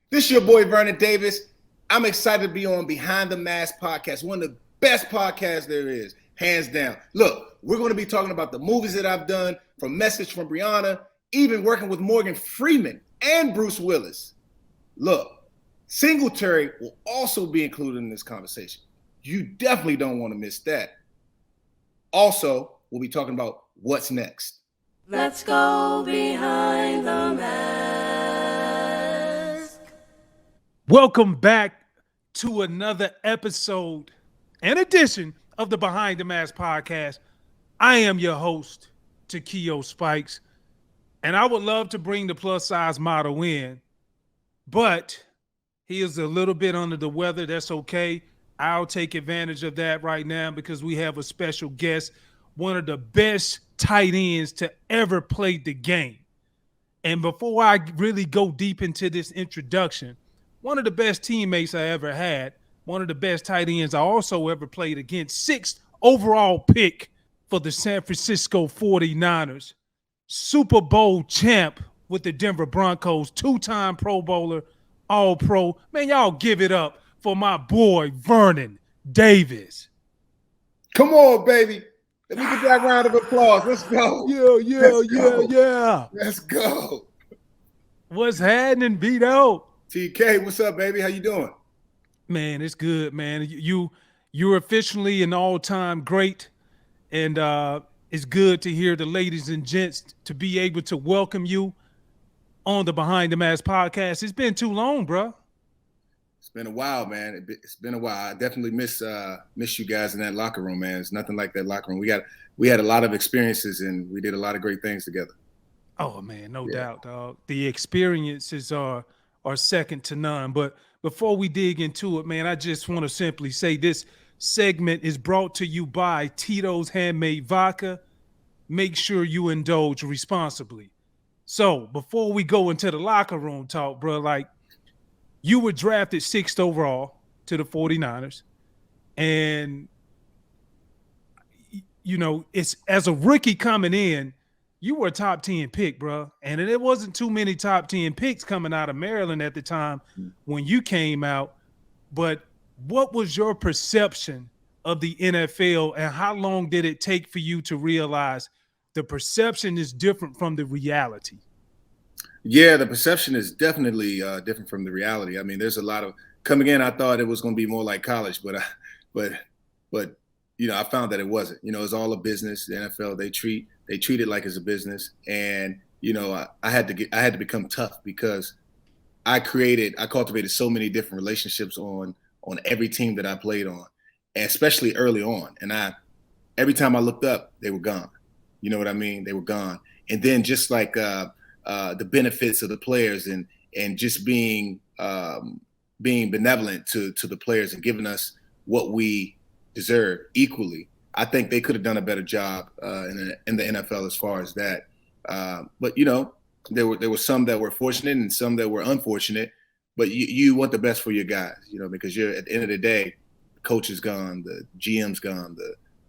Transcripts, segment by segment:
This is your boy, Vernon Davis. I'm excited to be on Behind the Mask Podcast, one of the best podcasts there is, hands down. Look, we're going to be talking about the movies that I've done, from Message from Brianna, even working with Morgan Freeman and Bruce Willis. Look, Singletary will also be included in this conversation. You definitely don't want to miss that. Also, we'll be talking about what's next. Let's go behind the mask. Welcome back to another episode and edition of the Behind the Mask Podcast. I am your host, Takeo Spikes, and I would love to bring the plus size model in, but he is a little bit under the weather. That's okay. I'll take advantage of that right now because we have a special guest, one of the best tight ends to ever play the game. And before I really go deep into this introduction, one of the best teammates I ever had, one of the best tight ends I also ever played against, 6th overall pick for the San Francisco 49ers, Super Bowl champ with the Denver Broncos, 2-time Pro Bowler, All-Pro. Man, y'all give it up for my boy, Vernon Davis. Come on, baby. Let me get that round of applause. Let's go. Yeah. Let's go. What's happening, Vito? TK, what's up, baby? How you doing? Man, it's good, man. You're officially an all-time great, and it's good to hear the ladies and gents to be able to welcome you on the Behind the Mask Podcast. It's been too long, bro. It's been a while, man. It's been a while. I definitely miss you guys in that locker room, man. It's nothing like that locker room. We had a lot of experiences, and we did a lot of great things together. Oh man, no doubt, dog. The experiences are second to none. But before we dig into it, man, I just want to simply say this segment is brought to you by Tito's Handmade Vodka. Make sure you indulge responsibly. So before we go into the locker room talk, bro, like, you were drafted 6th overall to the 49ers. And, you know, it's as a rookie coming in, you were a top 10 pick, bro. And it wasn't too many top 10 picks coming out of Maryland at the time when you came out. But what was your perception of the NFL, and how long did it take for you to realize the perception is different from the reality? Yeah, the perception is definitely different from the reality. I mean, there's a lot of coming in. I thought it was going to be more like college, but you know, I found that it wasn't. You know, it's all a business. The NFL, they treat it like it's a business, and you know, I had to become tough because I cultivated so many different relationships on every team that I played on, and especially early on. And every time I looked up, they were gone. You know what I mean? They were gone. And then just like the benefits of the players and just being benevolent to the players and giving us what we deserve equally. I think they could have done a better job in the NFL as far as that. But you know, there were some that were fortunate and some that were unfortunate. But you want the best for your guys, you know, because you're at the end of the day, the coach is gone, the GM's gone,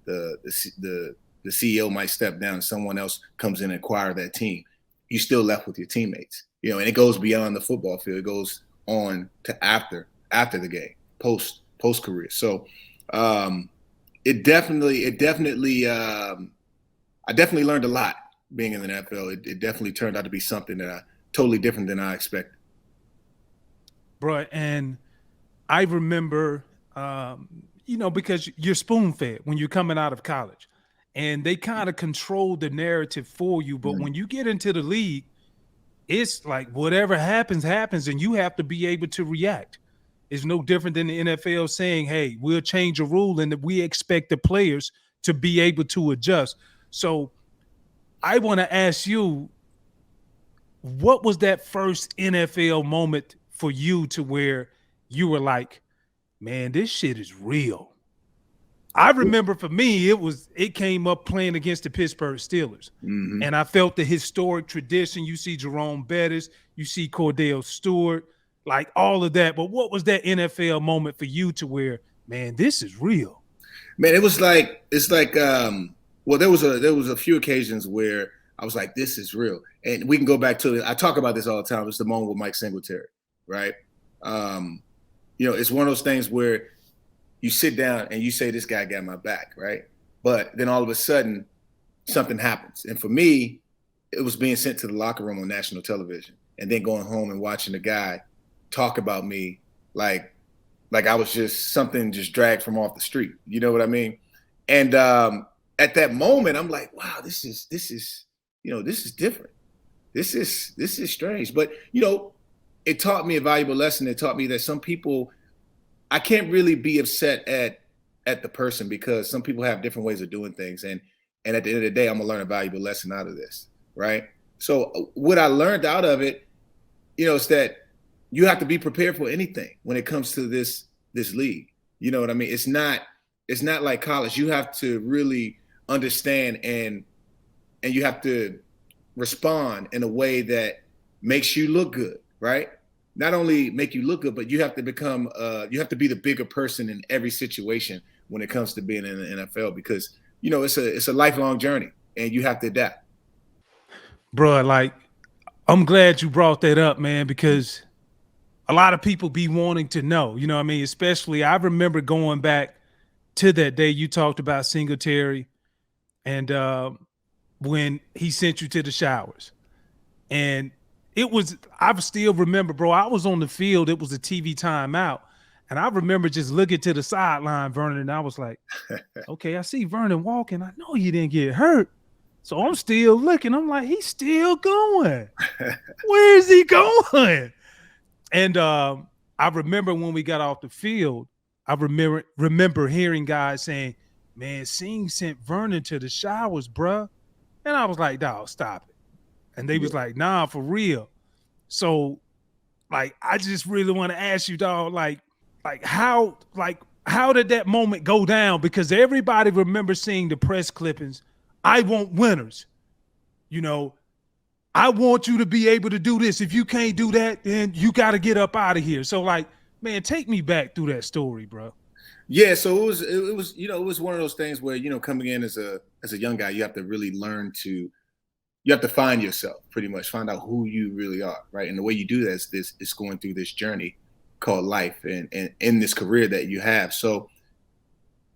the CEO might step down, and someone else comes in and acquire that team. You still left with your teammates, you know, and it goes beyond the football field. It goes on to after the game, post career. So it definitely I definitely learned a lot being in the NFL. It definitely turned out to be something that totally different than I expected. Bro, and I remember, you know, because you're spoon-fed when you're coming out of college, and they kind of control the narrative for you. But when you get into the league, it's like whatever happens, and you have to be able to react. It's no different than the NFL saying, hey, we'll change a rule, and we expect the players to be able to adjust. So I want to ask you, what was that first NFL moment for you to where you were like, man, this shit is real? I remember for me, it came up playing against the Pittsburgh Steelers. Mm-hmm. And I felt the historic tradition. You see Jerome Bettis, you see Cordell Stewart, like all of that. But what was that NFL moment for you to where, man, this is real? Man, there was a few occasions where I was like, this is real. And we can go back to it. I talk about this all the time. It's the moment with Mike Singletary, right? It's one of those things where you sit down and you say, this guy got my back, right? But then all of a sudden, something happens. And for me, it was being sent to the locker room on national television and then going home and watching the guy talk about me like I was just something just dragged from off the street. You know what I mean? And at that moment, I'm like, wow, this is different. This is strange. But, it taught me a valuable lesson. It taught me that some people, I can't really be upset at the person because some people have different ways of doing things. And at the end of the day, I'm gonna learn a valuable lesson out of this, right? So what I learned out of it, is that you have to be prepared for anything when it comes to this league. You know what I mean? It's not like college. You have to really understand and you have to respond in a way that makes you look good, right? Not only make you look good, but you have to become you have to be the bigger person in every situation when it comes to being in the NFL because it's a lifelong journey and you have to adapt. Bro, like, I'm glad you brought that up, man, because a lot of people be wanting to know, you know what I mean? Especially, I remember going back to that day you talked about Singletary and when he sent you to the showers. And I still remember, bro, I was on the field. It was a TV timeout. And I remember just looking to the sideline, Vernon, and I was like, okay, I see Vernon walking. I know he didn't get hurt. So I'm still looking. I'm like, he's still going. Where is he going? And I remember when we got off the field, I remember hearing guys saying, man, Sing sent Vernon to the showers, bruh. And I was like, dawg, stop it. And they was like, nah, for real. So, like, I just really want to ask you, dawg, like how did that moment go down? Because everybody remembers seeing the press clippings. I want winners. I want you to be able to do this. If you can't do that, then you got to get up out of here. So, like, man, take me back through that story, bro. Yeah, so it was one of those things where, coming in as a young guy, you have to really learn to, you have to find yourself, pretty much find out who you really are, right? And the way you do that is going through this journey called life and in this career that you have. So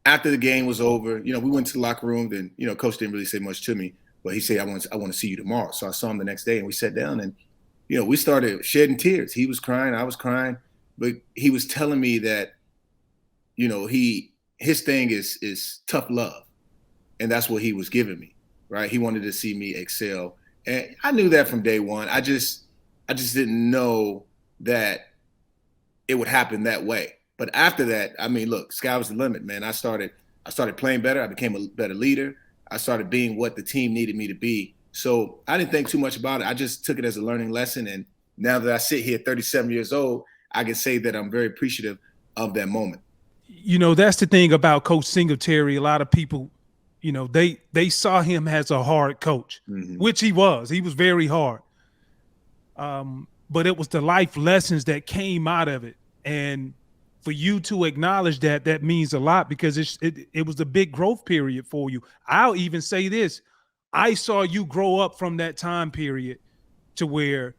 after the game was over, we went to the locker room. Then, coach didn't really say much to me, but he said, I want to see you tomorrow. So I saw him the next day and we sat down and, we started shedding tears. He was crying, I was crying, but he was telling me that, his thing is tough love. And that's what he was giving me, right? He wanted to see me excel. And I knew that from day one. I just didn't know that it would happen that way. But after that, I mean, look, sky was the limit, man. I started playing better. I became a better leader. I started being what the team needed me to be. So I didn't think too much about it. I just took it as a learning lesson. And now that I sit here 37 years old, I can say that I'm very appreciative of that moment. That's the thing about Coach Singletary. A lot of people, they saw him as a hard coach, which he was. He was very hard. But it was the life lessons that came out of it. And for you to acknowledge that means a lot because it was a big growth period for you. I'll even say this. I saw you grow up from that time period to where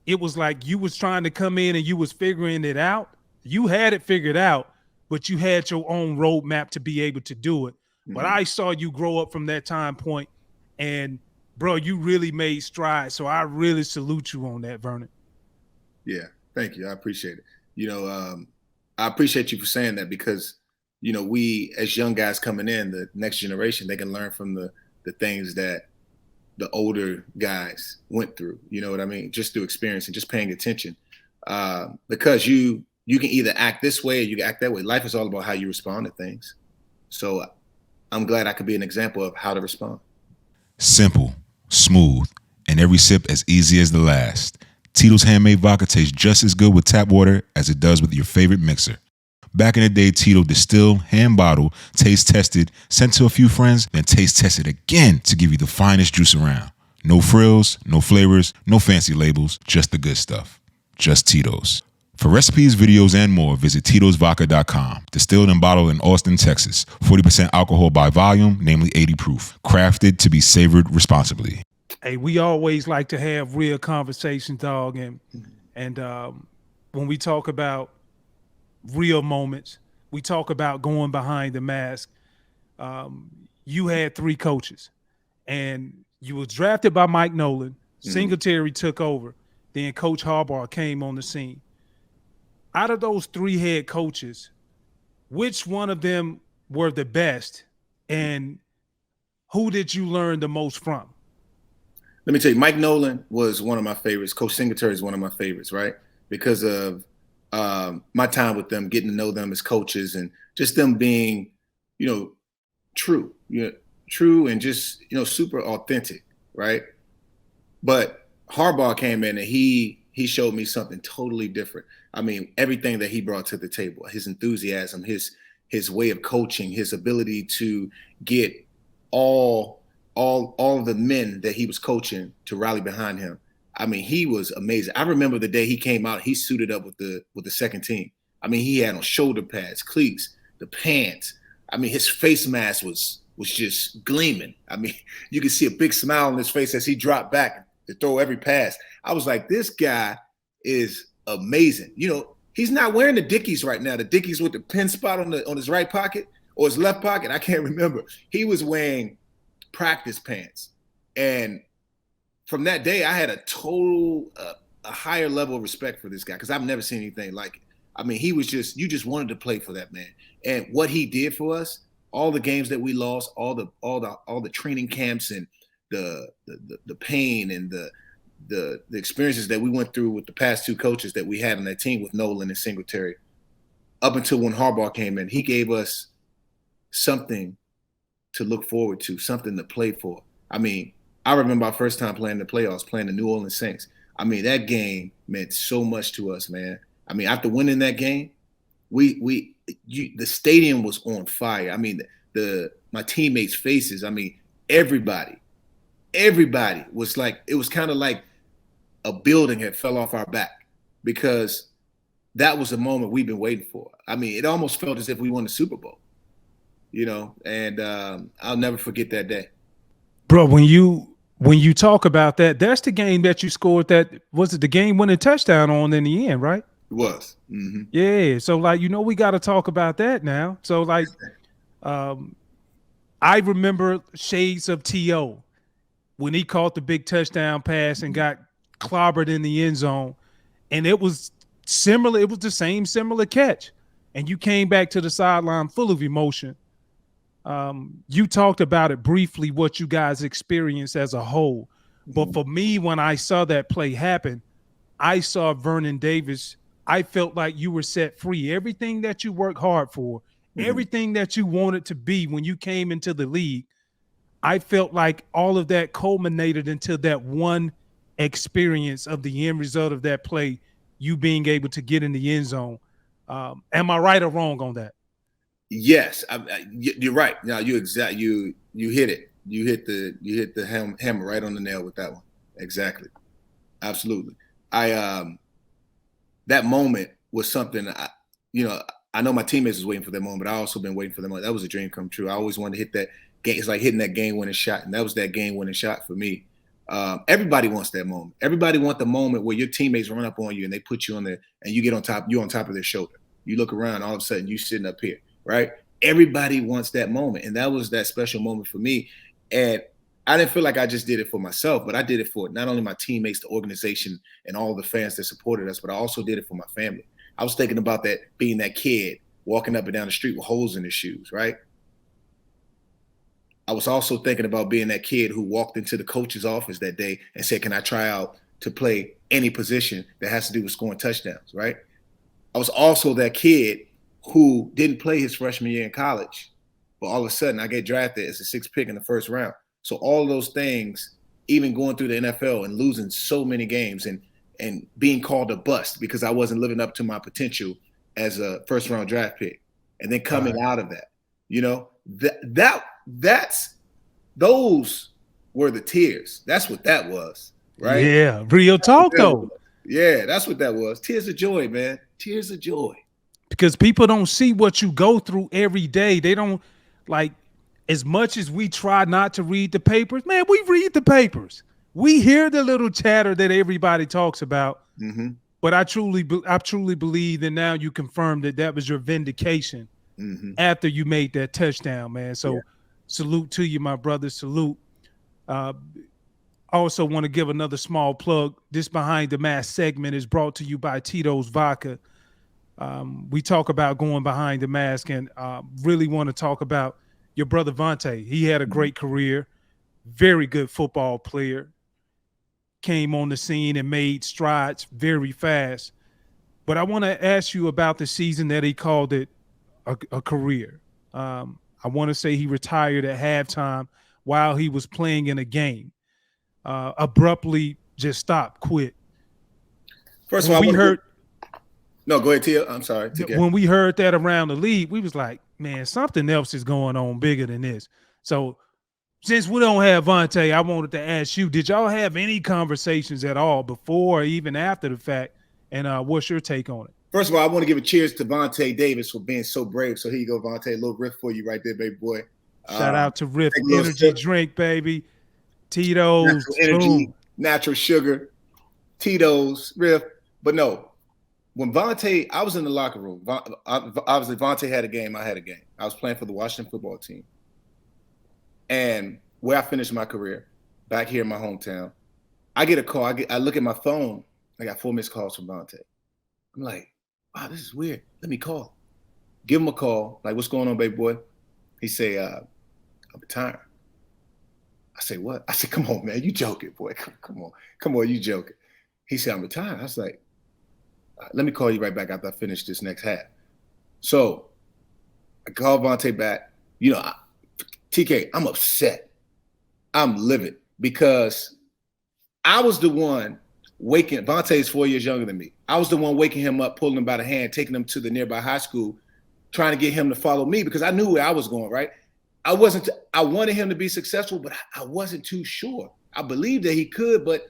it was like you was trying to come in and you was figuring it out. You had it figured out, but you had your own roadmap to be able to do it. But I saw you grow up from that time point, and bro, you really made strides. So I really salute you on that, Vernon. Yeah, thank you. I appreciate it. I appreciate you for saying that because, we as young guys coming in, the next generation, they can learn from the things that the older guys went through. You know what I mean? Just through experience and just paying attention. Because you can either act this way or you can act that way. Life is all about how you respond to things. So I'm glad I could be an example of how to respond. Simple, smooth, and every sip as easy as the last. Tito's handmade vodka tastes just as good with tap water as it does with your favorite mixer. Back in the day, Tito distilled, hand bottled, taste tested, sent to a few friends, then taste tested again to give you the finest juice around. No frills, no flavors, no fancy labels, just the good stuff. Just Tito's. For recipes, videos, and more, visit Tito'sVodka.com. Distilled and bottled in Austin, Texas. 40% alcohol by volume, namely 80 proof. Crafted to be savored responsibly. Hey, we always like to have real conversations, dog, and when we talk about real moments, we talk about going behind the mask. You had 3 coaches, and you was drafted by Mike Nolan. Singletary took over. Then Coach Harbaugh came on the scene. Out of those 3 head coaches, which one of them were the best, and who did you learn the most from? Let me tell you, Mike Nolan was one of my favorites. Coach Singletary is one of my favorites, right? Because of my time with them, getting to know them as coaches, and just them being, true, true, and just super authentic, right? But Harbaugh came in and he showed me something totally different. I mean, everything that he brought to the table, his enthusiasm, his way of coaching, his ability to get all of the men that he was coaching to rally behind him. I mean, he was amazing. I remember the day he came out, he suited up with the second team. I mean, he had on shoulder pads, cleats, the pants. I mean, his face mask was just gleaming. I mean, you could see a big smile on his face as he dropped back to throw every pass. I was like, this guy is amazing. He's not wearing the Dickies right now. The Dickies with the pin spot on his right pocket or his left pocket. I can't remember. He was wearing practice pants. And from that day, I had a higher level of respect for this guy because I've never seen anything like it. I mean, he was you just wanted to play for that man. And what he did for us, all the games that we lost, all the training camps and the pain and the experiences that we went through with the past 2 coaches that we had on that team with Nolan and Singletary, up until when Harbaugh came in, he gave us something to look forward to, something to play for. I mean, I remember our first time playing the playoffs, playing the New Orleans Saints. I mean, that game meant so much to us, man. I mean, after winning that game, the stadium was on fire. I mean, my teammates' faces. I mean, everybody was like, it was kind of like a building had fell off our back because that was the moment we've been waiting for. I mean, it almost felt as if we won the Super Bowl, and I'll never forget that day. Bro, when you talk about that, that's the game that you scored was it the game-winning touchdown on in the end, right? It was. Mm-hmm. Yeah. So, we got to talk about that now. So, I remember shades of T.O. when he caught the big touchdown pass and got clobbered in the end zone. And it was similar. It was the same similar catch. And you came back to the sideline full of emotion. You talked about it briefly, what you guys experienced as a whole. But for me, when I saw that play happen, I saw Vernon Davis. I felt like you were set free. Everything that you worked hard for, everything that you wanted to be when you came into the league, I felt like all of that culminated into that one experience of the end result of that play, you being able to get in the end zone. Am I right or wrong on that? Yes, you're right. Now you hit it. You hit the hammer right on the nail with that one. Exactly. Absolutely. That moment was something I know my teammates was waiting for that moment, but I also been waiting for that moment. That was a dream come true. I always wanted to hit that game. It's like hitting that game-winning shot, and that was that game-winning shot for me. Everybody wants that moment. Everybody wants the moment where your teammates run up on you and they put you on there, and you get on top. You're on top of their shoulder. You look around, all of a sudden you sitting up here, right? Everybody wants that moment, and that was that special moment for me. And I didn't feel like I just did it for myself, but I did it for not only my teammates, the organization, and all the fans that supported us, but I also did it for my family. I was thinking about that, being that kid walking up and down the street with holes in his shoes, right? I was also thinking about being that kid who walked into the coach's office that day and said, can I try out to play any position that has to do with scoring touchdowns, right? I was also that kid who didn't play his freshman year in college, but all of a sudden I get drafted as a 6th pick in the first round. So all of those things, even going through the NFL and losing so many games and being called a bust because I wasn't living up to my potential as a first-round draft pick, and then coming out of that, those were the tears. That's what that was, right? Yeah, real talk though. Yeah, that's what that was. Tears of joy, man. Tears of joy. Because people don't see what you go through every day. They don't, like, as much as we try not to read the papers, man, we read the papers. We hear the little chatter that everybody talks about. Mm-hmm. But I truly believe that now you confirmed that was your vindication after you made that touchdown, man. So salute to you, my brother. Salute. I also want to give another small plug. This Behind the Mask segment is brought to you by Tito's Vodka. We talk about going behind the mask, and really want to talk about your brother VONTAE. He had a great career, very good football player, came on the scene and made strides very fast. But I want to ask you about the season that he called it a career. I want to say he retired at halftime while he was playing in a game. Abruptly just stopped, quit. First of all, we heard. No, go ahead, Tia. I'm sorry. When we heard that around the league, we was like, man, something else is going on bigger than this. So since we don't have VONTAE, I wanted to ask you, did y'all have any conversations at all before or even after the fact? And what's your take on it? First of all, I want to give a cheers to Vernon Davis for being so brave. So here you go, VONTAE, a little riff for you right there, baby boy. Shout out to RIFF Energy Drink, baby. Tito's. Natural energy, natural sugar, Tito's, RIFF. But no, when VONTAE, I was in the locker room. Obviously, VONTAE had a game. I had a game. I was playing for the Washington football team. And where I finished my career, back here in my hometown, I get a call. I look at my phone. I got 4 missed calls from VONTAE. I'm like, wow, this is weird. Let me call. Give him a call. Like, what's going on, baby boy? He say, I'm retiring. I say, what? I said, come on, man. You joking, boy. Come on, you joking. He said, I'm retiring. I was like, let me call you right back after I finish this next half. So I called VONTAE back. You know, TK, I'm upset. I'm livid because I was the one waking, VONTAE is 4 years younger than me. I was the one waking him up, pulling him by the hand, taking him to the nearby high school, trying to get him to follow me because I knew where I was going, right? I wanted him to be successful, but I wasn't too sure. I believed that he could, but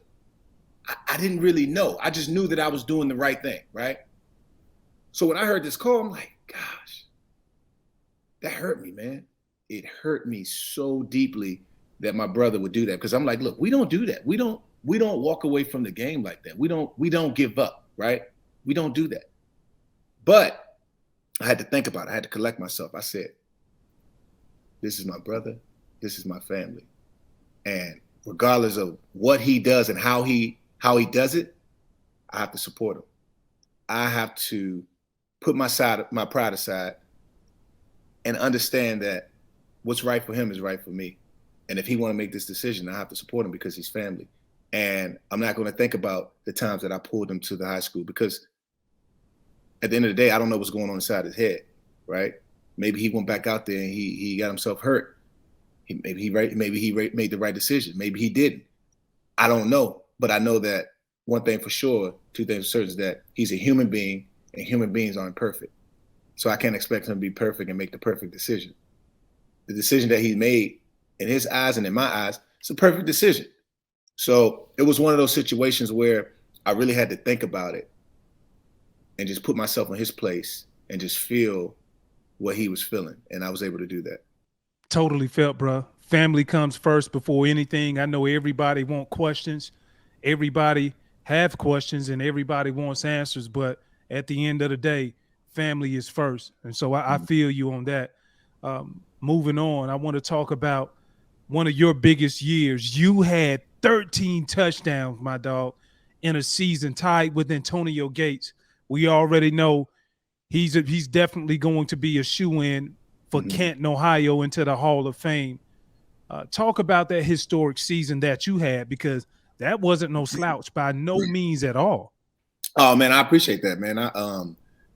I didn't really know. I just knew that I was doing the right thing, right? So when I heard this call, I'm like, gosh, that hurt me, man. It hurt me so deeply that my brother would do that because I'm like, look, we don't do that. We don't walk away from the game like that. We don't give up, right? We don't do that. But I had to think about it. I had to collect myself. I said, this is my brother. This is my family. And regardless of what he does and how he does it, I have to support him. I have to put my pride aside and understand that what's right for him is right for me. And if he want to make this decision, I have to support him because he's family. And I'm not going to think about the times that I pulled him to the high school because at the end of the day, I don't know what's going on inside his head, right? Maybe he went back out there and he got himself hurt. Maybe he made the right decision. Maybe he didn't. I don't know. But I know that one thing for sure, two things for certain is that he's a human being and human beings aren't perfect. So I can't expect him to be perfect and make the perfect decision. The decision that he made in his eyes and in my eyes, it's a perfect decision. So it was one of those situations where I really had to think about it and just put myself in his place and just feel what he was feeling. And I was able to do that. Totally felt, bro. Family comes first before anything. I know everybody wants questions. Everybody have questions and everybody wants answers. But at the end of the day, family is first. And so I feel you on that. Moving on, I want to talk about one of your biggest years. You had 13 touchdowns, my dog, in a season, tied with Antonio Gates. We already know he's definitely going to be a shoe-in for Canton, Ohio, into the Hall of Fame. Talk about that historic season that you had, because that wasn't no slouch by no means at all. Oh man, I appreciate that, man.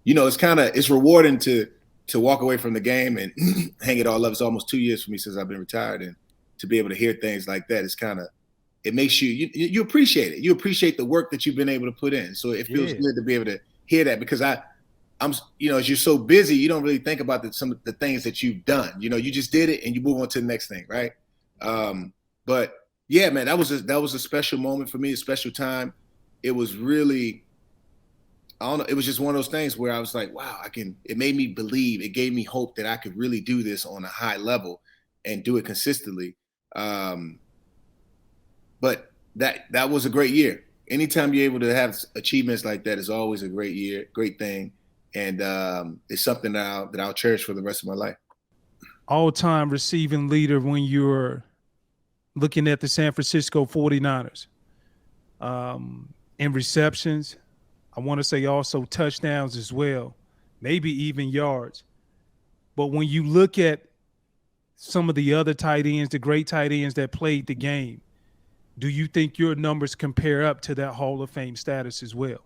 It's rewarding to walk away from the game and hang it all up. It's almost 2 years for me since I've been retired, and to be able to hear things like that, it makes you appreciate it. You appreciate the work that you've been able to put in. So it feels good to be able to hear that, because I'm as you're so busy, you don't really think about some of the things that you've done. You just did it and you move on to the next thing, right? But yeah, man, that was a special moment for me, a special time. It was really, I don't know, it was just one of those things where I was like, wow, it made me believe, it gave me hope that I could really do this on a high level and do it consistently. But that was a great year. anytime you're able to have achievements like that is always a great thing. And it's something that I'll cherish for the rest of my life. All-time receiving leader when you're looking at the San Francisco 49ers. In receptions, I want to say also touchdowns as well, maybe even yards. But when you look at some of the other tight ends, the great tight ends that played the game, do you think your numbers compare up to that Hall of Fame status as well?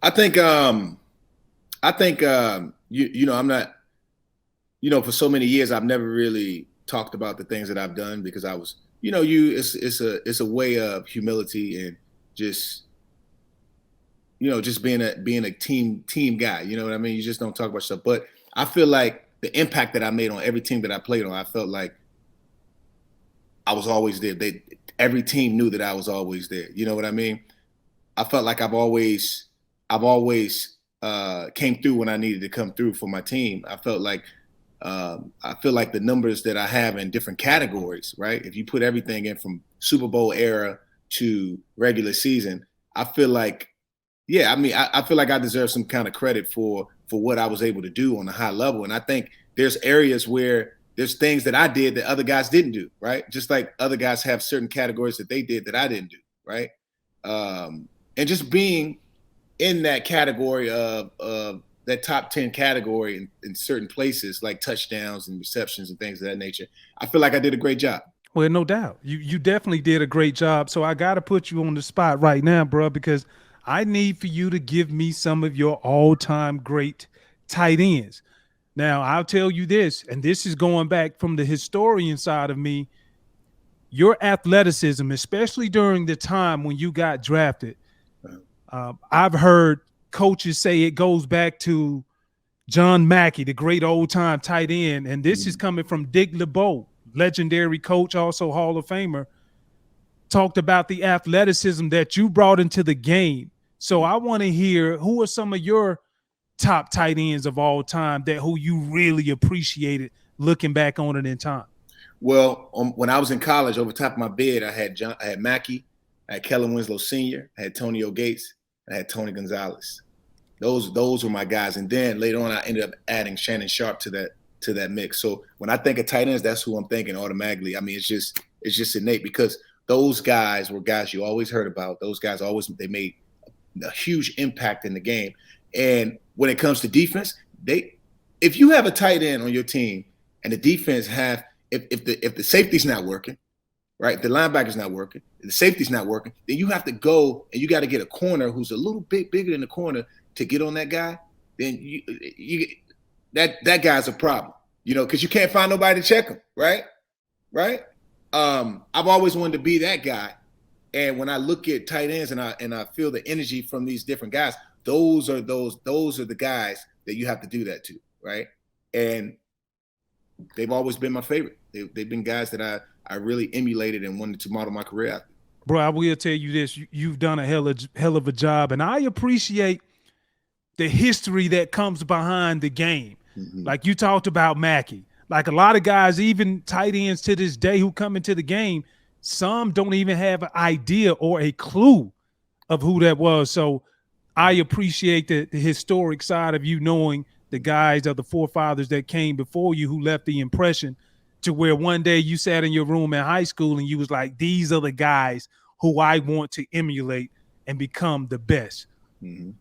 I think you know, I'm not, you know, for so many years I've never really talked about the things that I've done because I was, you know, it's a way of humility and just, you know, just being a team guy. You know what I mean? You just don't talk about stuff. But I feel like the impact that I made on every team that I played on, I felt like I was always there. Every team knew that I was always there. You know what I mean? I felt like I've always came through when I needed to come through for my team. I feel like the numbers that I have in different categories, right? If you put everything in from Super Bowl era to regular season, I feel like, yeah, I mean, I feel like I deserve some kind of credit for what I was able to do on a high level. And I think there's areas where there's things that I did that other guys didn't do, right? Just like other guys have certain categories that they did that I didn't do, right? And just being in that category of that top 10 category in certain places like touchdowns and receptions and things of that nature, I feel like I did a great job. Well, no doubt. You definitely did a great job. So I got to put you on the spot right now, bro, because I need for you to give me some of your all-time great tight ends. Now, I'll tell you this, and this is going back from the historian side of me, your athleticism, especially during the time when you got drafted, I've heard coaches say it goes back to John Mackey, the great old-time tight end, and this is coming from Dick LeBeau, legendary coach, also Hall of Famer, talked about the athleticism that you brought into the game. So I want to hear, who are some of your top tight ends of all time who you really appreciated looking back on it in time? Well, when I was in college, over top of my bed, I had Mackey, I had Kellen Winslow Sr., I had Tonio Gates, I had Tony Gonzalez. Those were my guys. And then later on, I ended up adding Shannon Sharp to that mix. So when I think of tight ends, that's who I'm thinking automatically. I mean, it's just innate because those guys were guys you always heard about. Those guys they made a huge impact in the game. And when it comes to defense, if you have a tight end on your team and the defense if the safety's not working, right? If the linebacker's not working, if the safety's not working, then you have to go and you got to get a corner who's a little bit bigger than the corner to get on that guy. Then that guy's a problem, you know, because you can't find nobody to check him, right? Right? I've always wanted to be that guy. And when I look at tight ends and I feel the energy from these different guys, those are the guys that you have to do that to, right? And they've always been my favorite. They've been guys that I really emulated and wanted to model my career after. Bro, I will tell you this. You've done a hell of a job, and I appreciate the history that comes behind the game. Mm-hmm. Like you talked about Mackey. Like a lot of guys, even tight ends to this day who come into the game, some don't even have an idea or a clue of who that was. So I appreciate the historic side of you knowing the guys of the forefathers that came before you who left the impression to where one day you sat in your room in high school and you was like, these are the guys who I want to emulate and become the best. Mm-hmm.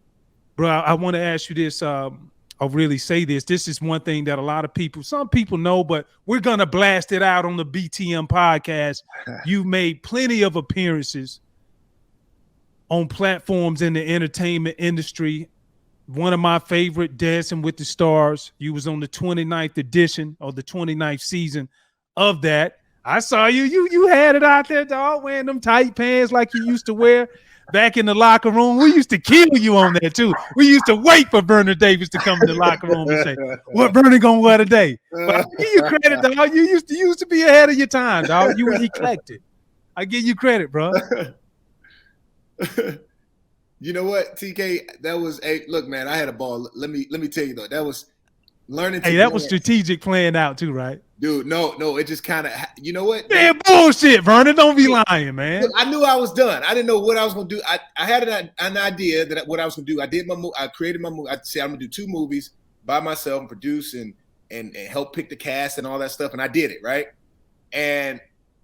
Bro, I want to ask you this. I'll really say this. This is one thing that some people know, but we're going to blast it out on the BTM podcast. You've made plenty of appearances on platforms in the entertainment industry. One of my favorite, Dancing with the Stars. You was on the 29th edition or the 29th season of that. I saw you. You had it out there, dog, wearing them tight pants like you used to wear back in the locker room. We used to kill you on that too. We used to wait for Vernon Davis to come in the locker room and say, "What Vernon gonna wear today?" But I give you credit, dog. You used to be ahead of your time, dog. You were eclectic. I give you credit, bro. You know what, TK? That was look, man. I had a ball. Let me tell you though. That was learning to Hey, that was dance. strategic playing out too, right? Dude, no, it just kind of, you know what? Man, bullshit, Vernon. Don't be lying, man. I knew I was done. I didn't know what I was going to do. I had an idea that what I was going to do. I created my movie. I said, I'm going to do 2 movies by myself and produce and help pick the cast and all that stuff. And I did it, right? And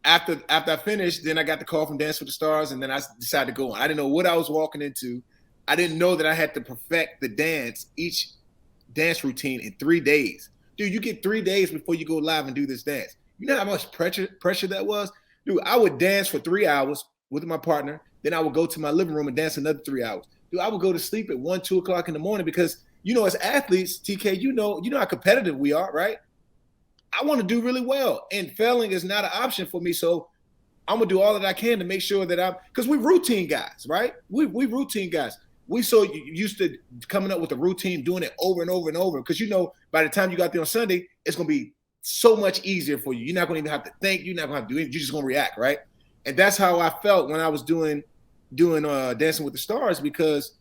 after I finished, then I got the call from Dance with the Stars, and then I decided to go on. I didn't know what I was walking into. I didn't know that I had to perfect each dance routine in 3 days. Dude, you get 3 days before you go live and do this dance. You know how much pressure that was? Dude, I would dance for 3 hours with my partner. Then I would go to my living room and dance another 3 hours. Dude, I would go to sleep at 1, 2 o'clock in the morning because, as athletes, TK, you know how competitive we are, right? I want to do really well. And failing is not an option for me. So I'm going to do all that I can to make sure that because we're routine guys, right? We routine guys. We so used to coming up with a routine, doing it over and over and over. Because by the time you got there on Sunday, it's going to be so much easier for you. You're not going to even have to think. You're not going to have to do anything. You're just going to react, right? And that's how I felt when I was doing Dancing with the Stars, because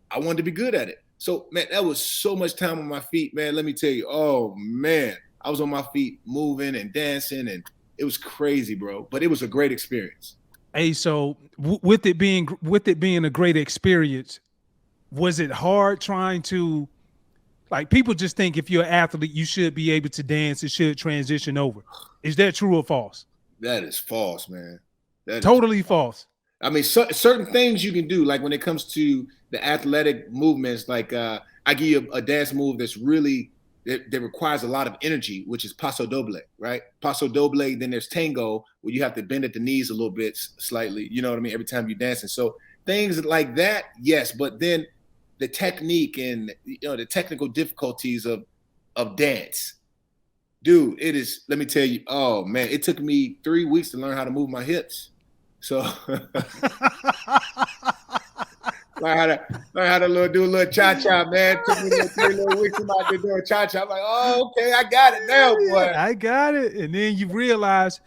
I wanted to be good at it. So, man, that was so much time on my feet, man. Let me tell you. Oh, man. I was on my feet moving and dancing, and it was crazy, bro. But it was a great experience. Hey, so with it being a great experience, was it hard trying to, like, people just think if you're an athlete, you should be able to dance, it should transition over. Is that true or false? That is false, man. That totally is false. I mean, certain things you can do, like when it comes to the athletic movements, like I give you a dance move that's really, that requires a lot of energy, which is paso doble, right? Paso doble, then there's tango, where you have to bend at the knees a little bit slightly, you know what I mean, every time you're dancing. So things like that, yes, but then the technique and the technical difficulties of dance, dude, it is, let me tell you, oh man, it took me 3 weeks to learn how to move my hips. So learn how to do a little cha-cha, man. It took me 3 little weeks about to do a cha-cha. I'm like, oh, okay, I got it now, boy. I got it. And then you realize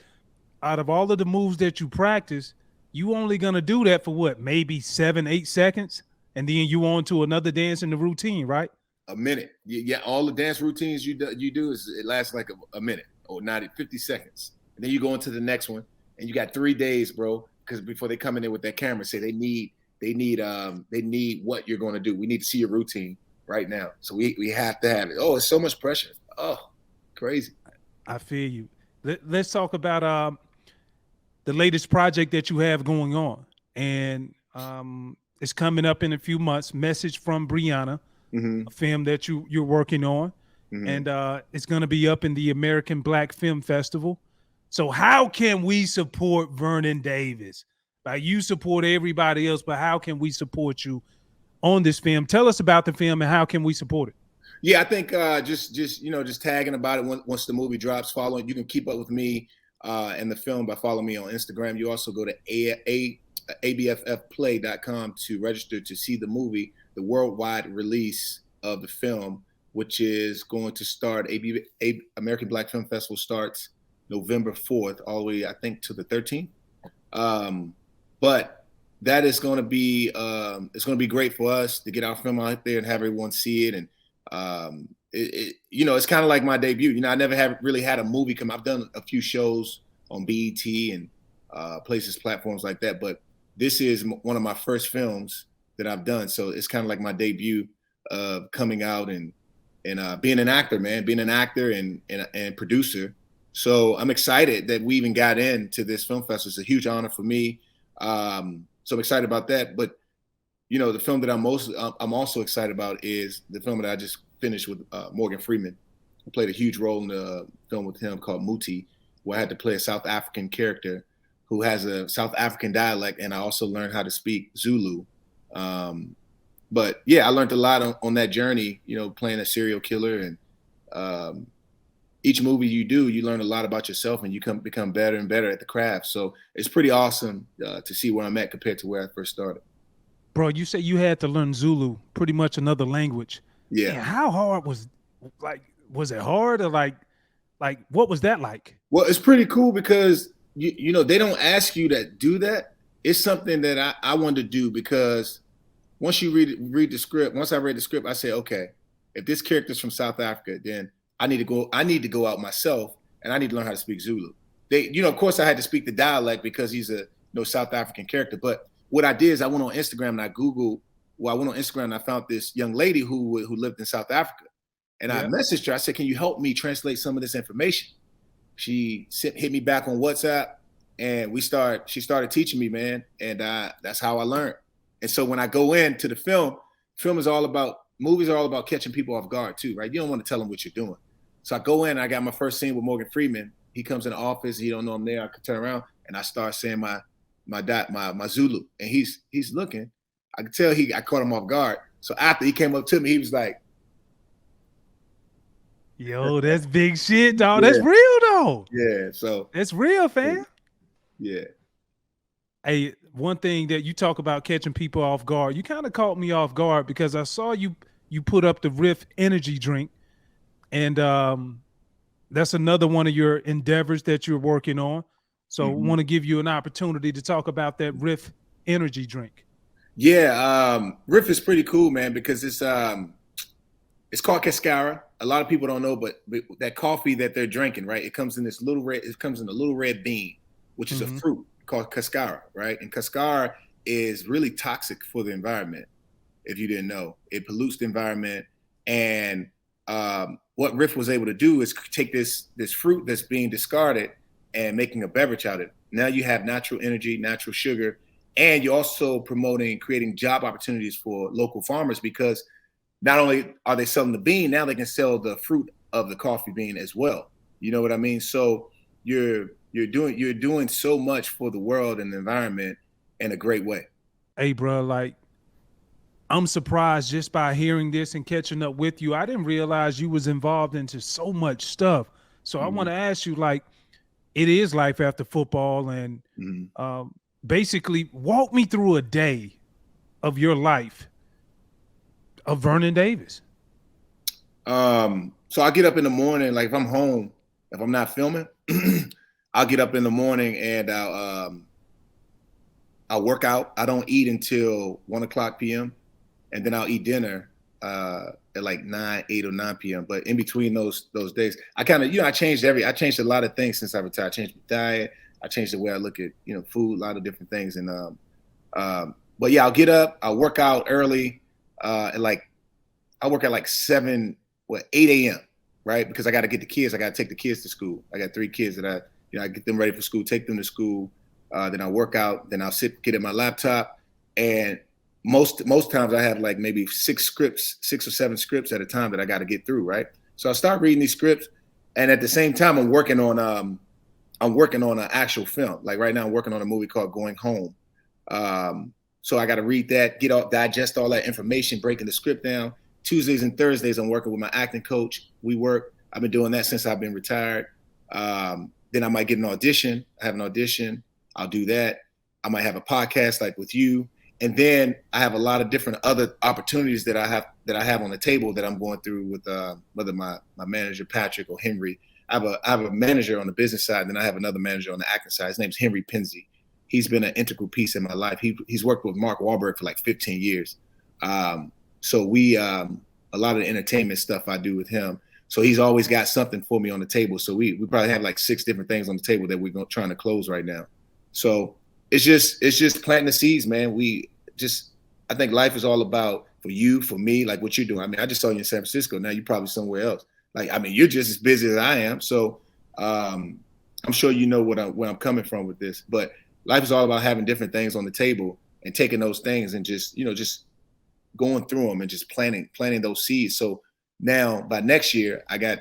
out of all of the moves that you practice, you only gonna do that for what, maybe 7-8 seconds? And then you on to another dance in the routine, right? A minute. Yeah, all the dance routines you do it lasts like a minute or 50 seconds. And then you go into the next one, and you got 3 days, bro, because before they come in there with that camera, say they need what you're going to do. We need to see your routine right now. So we have to have it. Oh, it's so much pressure. Oh, crazy. I feel you. Let's talk about the latest project that you have going on. And it's coming up in a few months. Message from Brianna, a film that you're working on. And it's going to be up in the American Black Film Festival. So how can we support Vernon Davis? Like, you support everybody else, but how can we support you on this film? Tell us about the film and how can we support it? Yeah, I think just tagging about it once the movie drops, following. You can keep up with me and the film by following me on Instagram. You also go to abffplay.com to register to see the movie, the worldwide release of the film, which is going to start. American Black Film Festival starts November 4th, all the way, I think, to the 13th. But that is going to be it's going to be great for us to get our film out there and have everyone see it. And it's kind of like my debut. I never really had a movie come. I've done a few shows on BET and platforms like that, but this is one of my first films that I've done. So it's kind of like my debut of coming out and being an actor, man, and producer. So I'm excited that we even got into this film festival. It's a huge honor for me. So I'm excited about that. But the film that I'm also excited about is the film that I just finished with Morgan Freeman. I played a huge role in the film with him called MUTI, where I had to play a South African character who has a South African dialect, and I also learned how to speak Zulu. But yeah, I learned a lot on that journey, playing a serial killer. And each movie you do, you learn a lot about yourself, and you become better and better at the craft. So it's pretty awesome to see where I'm at compared to where I first started. Bro, you said you had to learn Zulu, pretty much another language. Yeah. Man, how hard was it hard, or like what was that like? Well, it's pretty cool because they don't ask you to do that. It's something that I wanted to do because once you read the script, once I read the script, I said, okay, if this character's from South Africa, then I need to go out myself, and I need to learn how to speak Zulu. Of course I had to speak the dialect because he's a South African character. But what I did is I went on Instagram and I went on Instagram and I found this young lady who lived in South Africa. And I messaged her. I said, can you help me translate some of this information? She hit me back on WhatsApp, and she started teaching me, man. And that's how I learned. And so when I go into the movies are all about catching people off guard too, right? You don't want to tell them what you're doing. So I go in, I got my first scene with Morgan Freeman. He comes in the office, he don't know I'm there. I can turn around and I start saying my Zulu. And he's looking. I could tell I caught him off guard. So after he came up to me, he was like, yo, that's big shit, dog. Yeah. That's real, though. Yeah, so that's real, fam. Yeah. Hey, one thing that you talk about catching people off guard, you kind of caught me off guard because I saw you put up the RIFF energy drink, and that's another one of your endeavors that you're working on. So I want to give you an opportunity to talk about that RIFF energy drink. Yeah, RIFF is pretty cool, man, because it's called Cascara. A lot of people don't know, but that coffee that they're drinking, right? It comes in a little red bean, which is a fruit called Cascara, right? And Cascara is really toxic for the environment. If you didn't know, it pollutes the environment. And what RIFF was able to do is take this fruit that's being discarded and making a beverage out of it. Now you have natural energy, natural sugar, and you're also creating job opportunities for local farmers, because not only are they selling the bean, now they can sell the fruit of the coffee bean as well. You know what I mean? So you're doing so much for the world and the environment in a great way. Hey, bro, like, I'm surprised just by hearing this and catching up with you. I didn't realize you was involved into so much stuff. So I want to ask you, like, it is life after football, and basically walk me through a day of your life of Vernon Davis. So I get up in the morning, like if I'm home, if I'm not filming, I'll get up in the morning and I'll work out. I don't eat until 1:00 p.m. and then I'll eat dinner at like 8 or 9 p.m. But in between those days, I kind of, I changed a lot of things since I retired. I changed my diet. I changed the way I look at, food, a lot of different things. And but yeah, I'll get up, I'll work out early, and I work at like 8 a.m. right? Because I got to get the kids. I got to take the kids to school. I got 3 kids that I get them ready for school, take them to school. Then I work out. Then I'll get in my laptop. And most times I have like maybe 6 or 7 scripts at a time that I got to get through, right? So I start reading these scripts, and at the same time I'm working on an actual film. Like right now I'm working on a movie called Going Home. So I got to read that, digest all that information, breaking the script down. Tuesdays and Thursdays I'm working with my acting coach. I've been doing that since I've been retired. Then I might get an audition. I have an audition. I'll do that. I might have a podcast like with you. And then I have a lot of different other opportunities that I have on the table that I'm going through with whether my manager, Patrick, or Henry. I have a manager on the business side, and then I have another manager on the acting side. His name's Henry Penzi. He's been an integral piece in my life. He's worked with Mark Wahlberg for like 15 years. So we a lot of the entertainment stuff I do with him. So he's always got something for me on the table. So we probably have like 6 different things on the table that we're trying to close right now. So it's just planting the seeds, man. I think life is all about, for you, for me, like what you're doing. I mean, I just saw you in San Francisco. Now you're probably somewhere else. Like, I mean, you're just as busy as I am. So I'm sure you know where I'm coming from with this. But life is all about having different things on the table and taking those things and just going through them and just planting those seeds. So now by next year, I got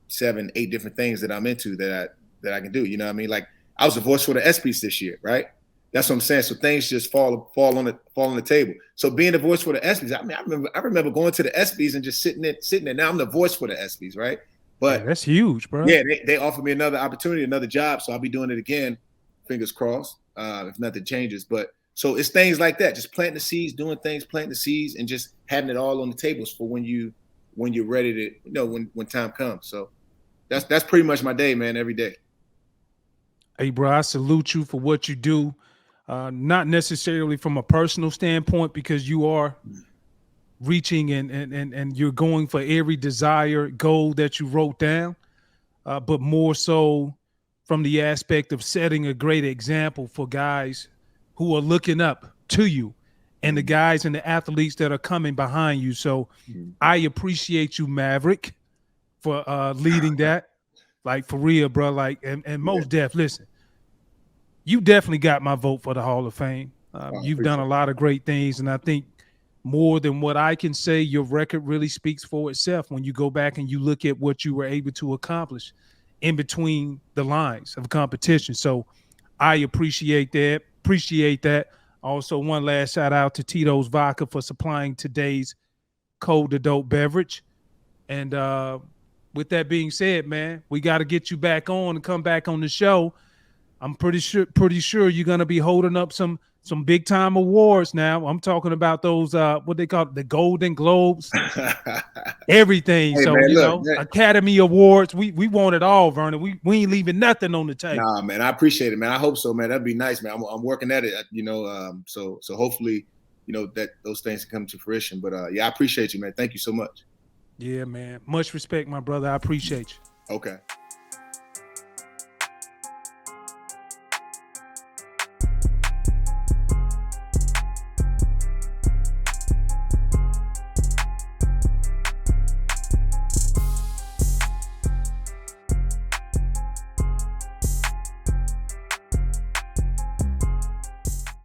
7, 8 different things that I'm into that I can do. You know what I mean? Like, I was a voice for the ESPYs this year, right? That's what I'm saying. So things just fall on the table. So being the voice for the ESPYs, I mean, I remember going to the ESPYs and just sitting there. Now I'm the voice for the ESPYs, right? But that's huge, bro. Yeah, they offered me another opportunity, another job, so I'll be doing it again. Fingers crossed, if nothing changes. But so it's things like that, just planting the seeds, doing things, planting the seeds, and just having it all on the tables for when you're ready to, when time comes. So that's pretty much my day, man. Every day. Hey, bro, I salute you for what you do. Not necessarily from a personal standpoint, because you are reaching and you're going for every desired goal that you wrote down, but more so from the aspect of setting a great example for guys who are looking up to you and the guys and the athletes that are coming behind you. So I appreciate you, Maverick, for leading that. Like, for real, bro. Like, and most def, listen, you definitely got my vote for the Hall of Fame. You've done a lot of great things, and I think more than what I can say, your record really speaks for itself when you go back and you look at what you were able to accomplish in between the lines of competition. So I appreciate that. Also, one last shout out to Tito's Vodka for supplying today's cold adult beverage. And with that being said, man, we got to get you back on and come back on the show. I'm pretty sure you're going to be holding up some big time awards now. I'm talking about those what they call it, the Golden Globes, everything. Hey, so man, look, Academy Awards, we want it all, Vernon. We ain't leaving nothing on the table. Nah, man, I appreciate it, man. I hope so, man. That'd be nice, man. I'm working at it, so hopefully, that those things come to fruition. But yeah, I appreciate you, man. Thank you so much. Yeah, man. Much respect, my brother. I appreciate you. Okay.